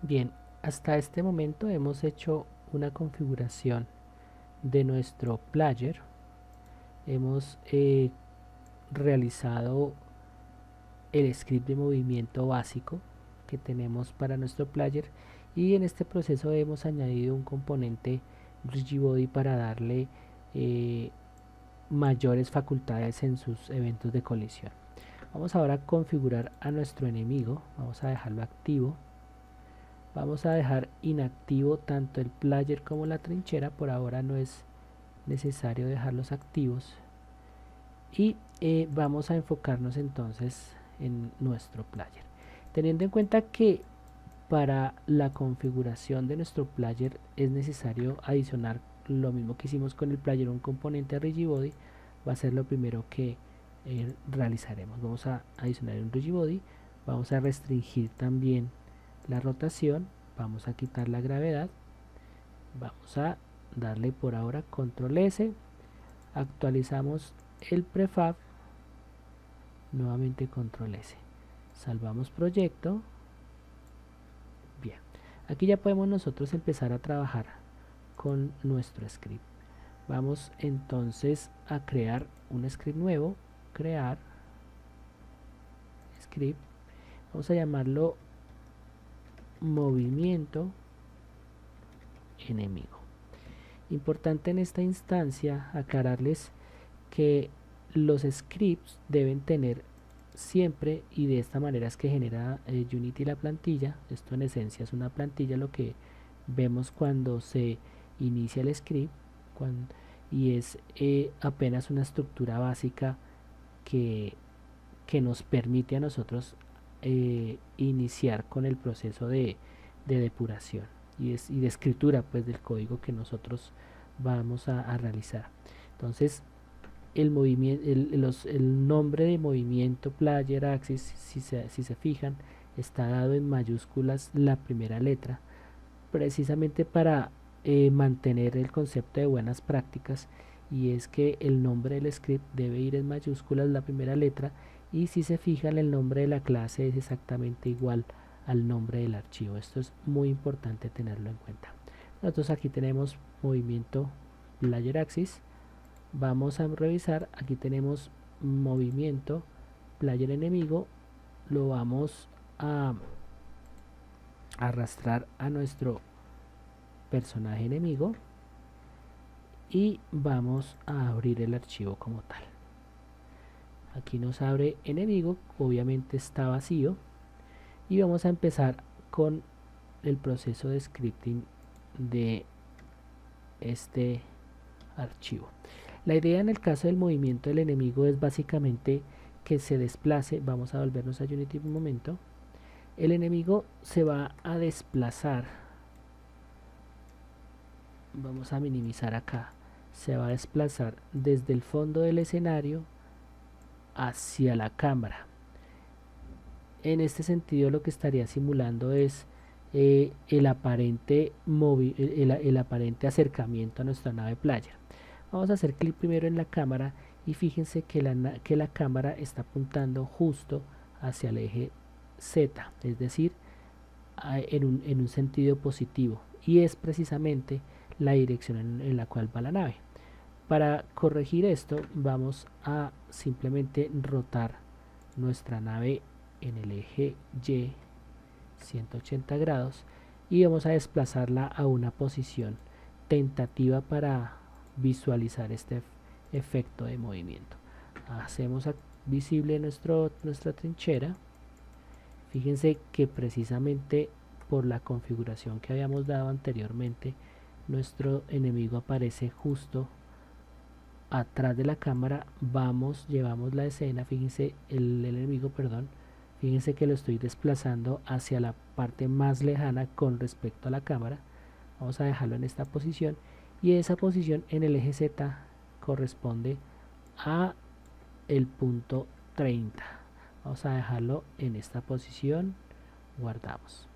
Bien, hasta este momento hemos hecho una configuración de nuestro player. Hemos realizado el script de movimiento básico que tenemos para nuestro player, y en este proceso hemos añadido un componente Rigibody para darle eh, mayores facultades en sus eventos de colisión. Vamos ahora a configurar a nuestro enemigo. Vamos a dejarlo activo. Vamos a dejar inactivo tanto el player como la trinchera. Por ahora no es necesario dejarlos activos. Y vamos a enfocarnos entonces en nuestro player. Teniendo en cuenta que para la configuración de nuestro player es necesario adicionar lo mismo que hicimos con el player, un componente Rigibody. Va a ser lo primero que realizaremos. Vamos a adicionar un Rigibody. Vamos a restringir también la rotación. Vamos a quitar la gravedad. Vamos a darle por ahora control S. Actualizamos el prefab. Nuevamente control S. Salvamos proyecto. Bien, aquí ya podemos nosotros empezar a trabajar con nuestro script. Vamos entonces a crear un script nuevo. Crear script. Vamos a llamarlo movimiento enemigo. Importante en esta instancia aclararles que los scripts deben tener siempre, y de esta manera es que genera Unity la plantilla. Esto en esencia es una plantilla, lo que vemos cuando se inicia el script, y es apenas una estructura básica que, que nos permite a nosotros iniciar con el proceso de depuración y de escritura pues del código que nosotros vamos a realizar. Entonces el movimiento, el nombre de movimiento player axis, si se fijan, está dado en mayúsculas la primera letra, precisamente para mantener el concepto de buenas prácticas, y es que el nombre del script debe ir en mayúsculas la primera letra, y si se fijan el nombre de la clase es exactamente igual al nombre del archivo. Esto es muy importante tenerlo en cuenta. Nosotros aquí tenemos movimiento player axis. Vamos a revisar, aquí tenemos movimiento player enemigo. Lo vamos a arrastrar a nuestro personaje enemigo y vamos a abrir el archivo como tal. Aquí nos abre enemigo, obviamente está vacío, y vamos a empezar con el proceso de scripting de este archivo. La idea en el caso del movimiento del enemigo es básicamente que se desplace. Vamos a volvernos a Unity un momento. El enemigo se va a desplazar. Vamos a minimizar acá. Se va a desplazar desde el fondo del escenario hacia la cámara. En este sentido lo que estaría simulando es el aparente acercamiento a nuestra nave player. Vamos a hacer clic primero en la cámara, y fíjense que la cámara está apuntando justo hacia el eje Z, es decir, en un sentido positivo, y es precisamente la dirección en la cual va la nave. Para corregir esto vamos a simplemente rotar nuestra nave en el eje Y 180 grados, y vamos a desplazarla a una posición tentativa para visualizar este efecto de movimiento. Hacemos visible nuestra trinchera. Fíjense que precisamente por la configuración que habíamos dado anteriormente, nuestro enemigo aparece justo atrás de la cámara. Llevamos la escena, fíjense, el enemigo, perdón, fíjense que lo estoy desplazando hacia la parte más lejana con respecto a la cámara. Vamos a dejarlo en esta posición, y esa posición en el eje Z corresponde a el punto 30. Vamos a dejarlo en esta posición. Guardamos.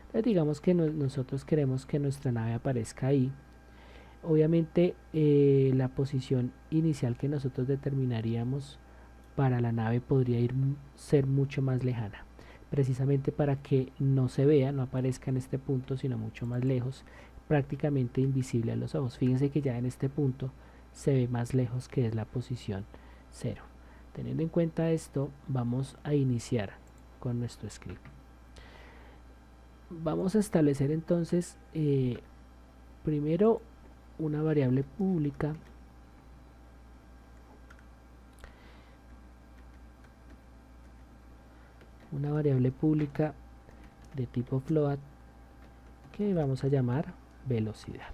Entonces digamos que nosotros queremos que nuestra nave aparezca ahí. Obviamente la posición inicial que nosotros determinaríamos para la nave podría ser mucho más lejana, precisamente para que no se vea, no aparezca en este punto, sino mucho más lejos, prácticamente invisible a los ojos. Fíjense que ya en este punto se ve más lejos, que es la posición 0. Teniendo en cuenta esto, vamos a iniciar con nuestro script. Vamos a establecer entonces primero una variable pública de tipo float que vamos a llamar velocidad.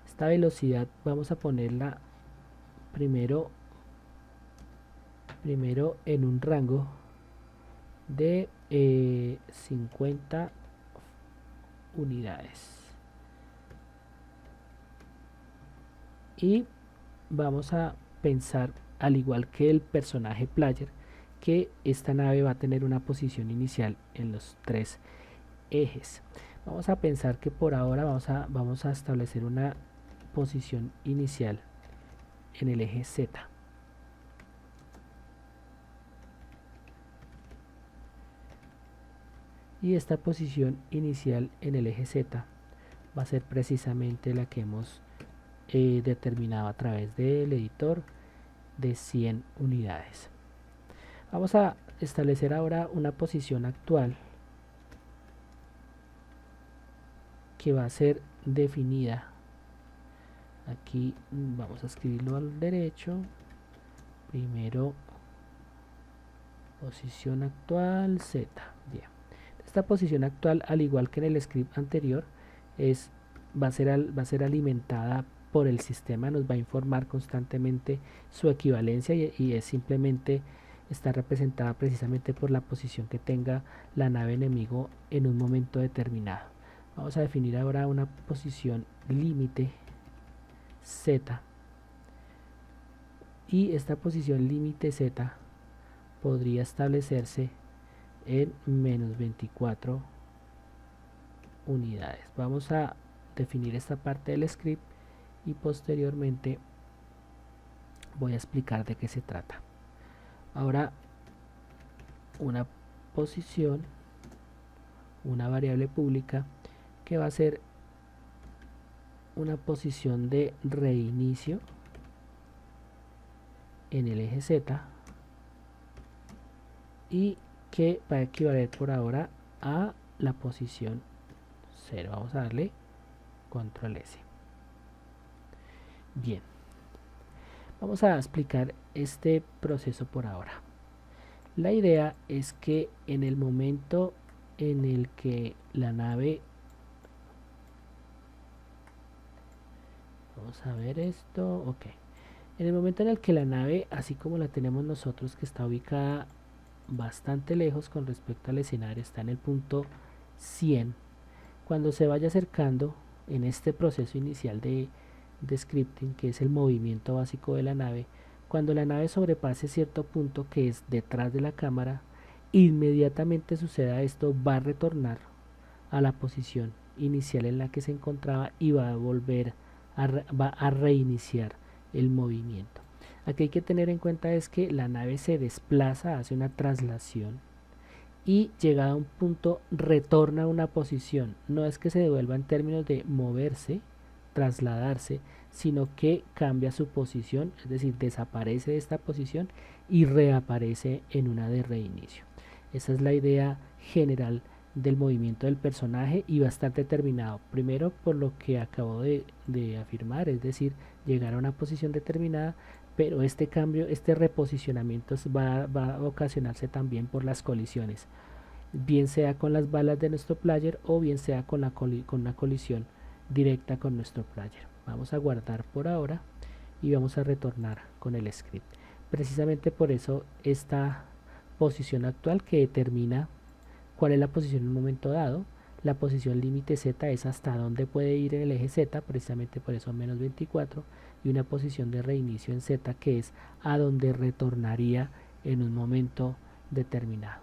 Esta velocidad vamos a ponerla primero en un rango de 50 unidades, y vamos a pensar, al igual que el personaje player, que esta nave va a tener una posición inicial en los 3 ejes. Vamos a pensar que por ahora vamos a establecer una posición inicial en el eje Z. Y esta posición inicial en el eje Z va a ser precisamente la que hemos determinado a través del editor de 100 unidades. Vamos a establecer ahora una posición actual que va a ser definida. Aquí vamos a escribirlo al derecho. Primero posición actual Z. Bien. Esta posición actual, al igual que en el script anterior, va a ser alimentada por el sistema, nos va a informar constantemente su equivalencia, y es simplemente está representada precisamente por la posición que tenga la nave enemigo en un momento determinado. Vamos a definir ahora una posición límite Z, y esta posición límite Z podría establecerse en menos 24 unidades. Vamos a definir esta parte del script y posteriormente voy a explicar de qué se trata. Ahora, una posición, una variable pública que va a ser una posición de reinicio en el eje Z, y que va a equivaler por ahora a la posición 0. Vamos a darle control S. Bien, vamos a explicar este proceso por ahora. La idea es que en el momento en el que la nave, vamos a ver esto, ok, en el momento en el que la nave, así como la tenemos nosotros, que está ubicada bastante lejos con respecto al escenario, está en el punto 100, cuando se vaya acercando en este proceso inicial de scripting, que es el movimiento básico de la nave, cuando la nave sobrepase cierto punto que es detrás de la cámara, inmediatamente suceda esto, va a retornar a la posición inicial en la que se encontraba y va a volver va a reiniciar el movimiento. Aquí hay que tener en cuenta es que la nave se desplaza, hace una traslación, y llegado a un punto retorna a una posición. No es que se devuelva en términos de moverse, trasladarse, sino que cambia su posición, es decir, desaparece de esta posición y reaparece en una de reinicio. Esa es la idea general del movimiento del personaje, y bastante determinado, primero por lo que acabo de afirmar, es decir, llegar a una posición determinada, pero este cambio, este reposicionamiento va a ocasionarse también por las colisiones, bien sea con las balas de nuestro player o bien sea con una colisión directa con nuestro player. Vamos a guardar por ahora y vamos a retornar con el script. Precisamente por eso esta posición actual que determina cuál es la posición en un momento dado. La posición límite Z es hasta dónde puede ir en el eje Z, precisamente por eso menos 24, y una posición de reinicio en Z que es a donde retornaría en un momento determinado.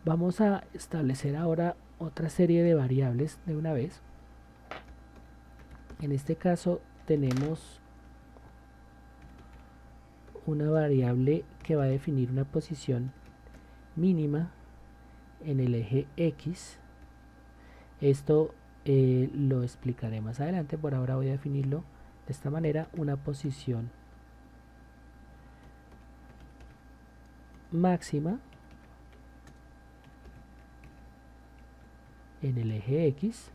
Vamos a establecer ahora otra serie de variables de una vez. En este caso tenemos una variable que va a definir una posición mínima en el eje X. Esto lo explicaré más adelante, por ahora voy a definirlo de esta manera: una posición máxima en el eje X,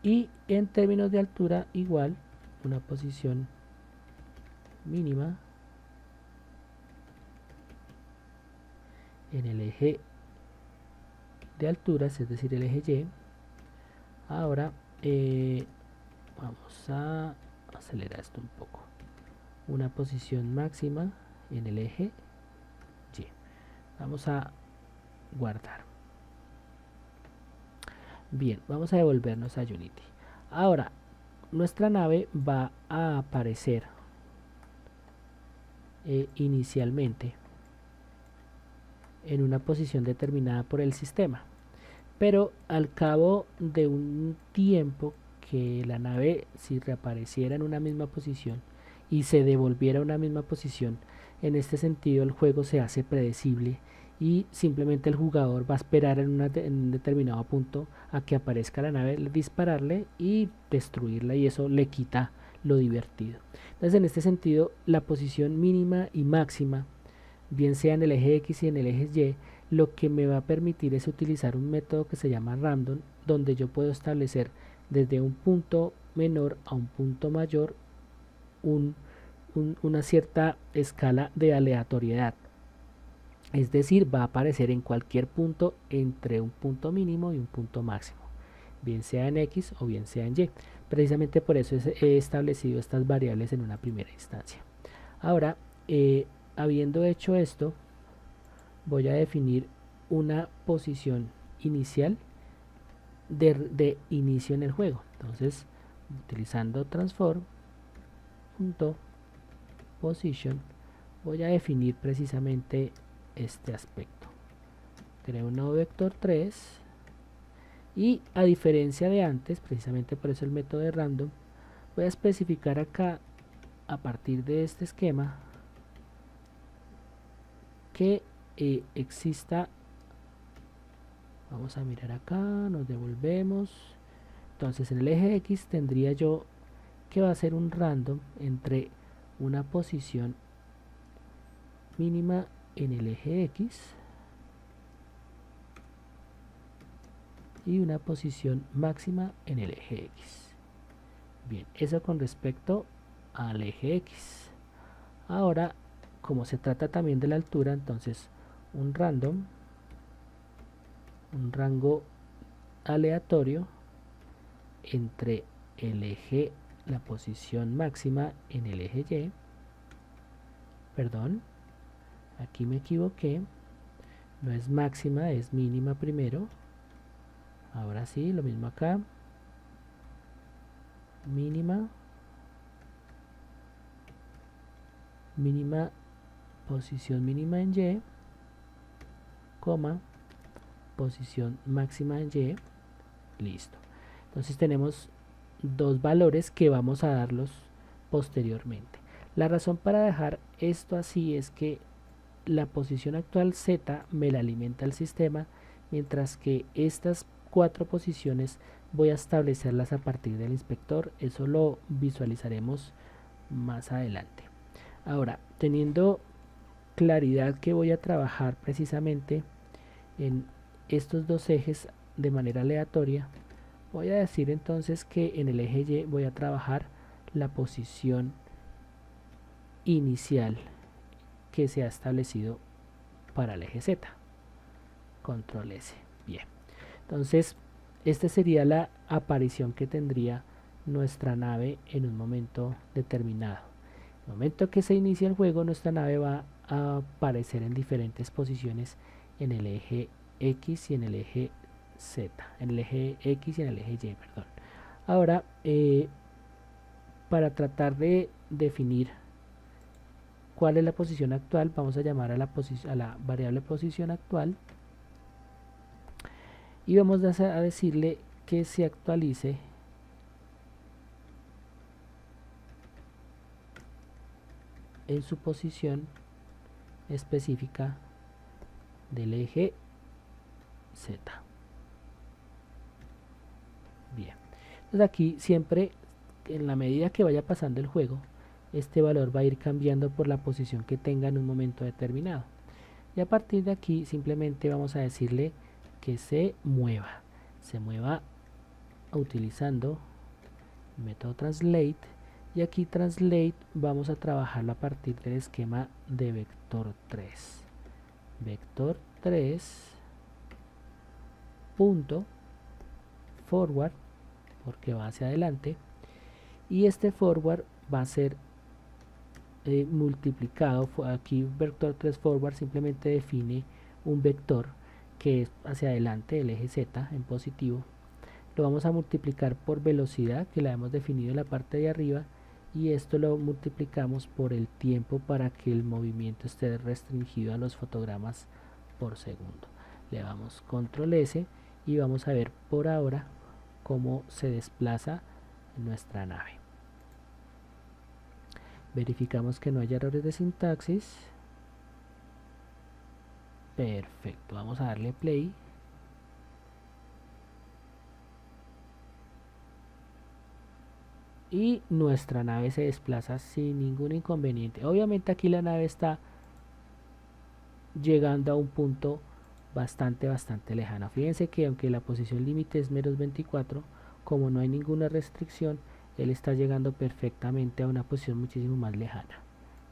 y en términos de altura igual una posición mínima en el eje de alturas, es decir, el eje Y. Ahora vamos a acelerar esto un poco: una posición máxima en el eje Y. Vamos a guardar. Bien, vamos a devolvernos a Unity. Ahora nuestra nave va a aparecer inicialmente en una posición determinada por el sistema, pero al cabo de un tiempo que la nave, si reapareciera en una misma posición y se devolviera a una misma posición, en este sentido el juego se hace predecible y simplemente el jugador va a esperar en un determinado punto a que aparezca la nave, dispararle y destruirla, y eso le quita lo divertido. Entonces, en este sentido, la posición mínima y máxima, bien sea en el eje X y en el eje Y, lo que me va a permitir es utilizar un método que se llama random, donde yo puedo establecer desde un punto menor a un punto mayor una cierta escala de aleatoriedad. Es decir, va a aparecer en cualquier punto entre un punto mínimo y un punto máximo, bien sea en X o bien sea en Y. Precisamente por eso he establecido estas variables en una primera instancia. Ahora, habiendo hecho esto, voy a definir una posición inicial de inicio en el juego. Entonces, utilizando transform.position, voy a definir precisamente este aspecto. Creo un nuevo vector 3 y, a diferencia de antes, precisamente por eso el método de random, voy a especificar acá, a partir de este esquema, que exista. Vamos a mirar acá, nos devolvemos. Entonces, en el eje X tendría yo que va a ser un random entre una posición mínima en el eje X y una posición máxima en el eje X. Bien, eso con respecto al eje X. Ahora, como se trata también de la altura, entonces un rango aleatorio entre el eje, la posición máxima en el eje Y, perdón, aquí me equivoqué, no es máxima, es mínima primero. Ahora sí, lo mismo acá, mínima, posición mínima en Y, coma, posición máxima en Y. Listo. Entonces tenemos dos valores que vamos a darlos posteriormente. La razón para dejar esto así es que la posición actual Z me la alimenta el sistema, mientras que estas 4 posiciones voy a establecerlas a partir del inspector. Eso lo visualizaremos más adelante. Ahora, teniendo claridad que voy a trabajar precisamente en estos dos ejes de manera aleatoria, voy a decir entonces que en el eje Y voy a trabajar la posición inicial que se ha establecido para el eje Z. Control S. Bien. Entonces, esta sería la aparición que tendría nuestra nave en un momento determinado. En el momento que se inicia el juego, nuestra nave va a aparecer en diferentes posiciones en el eje X y en el eje Z, en el eje X y en el eje Y, perdón. Ahora, para tratar de definir cuál es la posición actual, vamos a llamar a la variable posición actual y vamos a decirle que se actualice en su posición específica del eje Z. Bien, entonces aquí siempre, en la medida que vaya pasando el juego, este valor va a ir cambiando por la posición que tenga en un momento determinado. Y a partir de aquí simplemente vamos a decirle que se mueva utilizando el método translate, y aquí translate vamos a trabajarlo a partir del esquema de vector 3. Vector 3 punto forward, porque va hacia adelante, y este forward va a ser multiplicado. Aquí vector 3 forward simplemente define un vector que es hacia adelante, el eje Z en positivo. Lo vamos a multiplicar por velocidad, que la hemos definido en la parte de arriba, y esto lo multiplicamos por el tiempo para que el movimiento esté restringido a los fotogramas por segundo. Le damos control S y vamos a ver por ahora cómo se desplaza nuestra nave. Verificamos que no haya errores de sintaxis. Perfecto, vamos a darle play. Y nuestra nave se desplaza sin ningún inconveniente. Obviamente aquí la nave está llegando a un punto bastante lejano. Fíjense que aunque la posición límite es menos 24, como no hay ninguna restricción, él está llegando perfectamente a una posición muchísimo más lejana.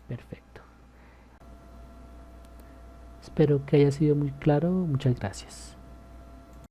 Perfecto. Espero que haya sido muy claro. Muchas gracias.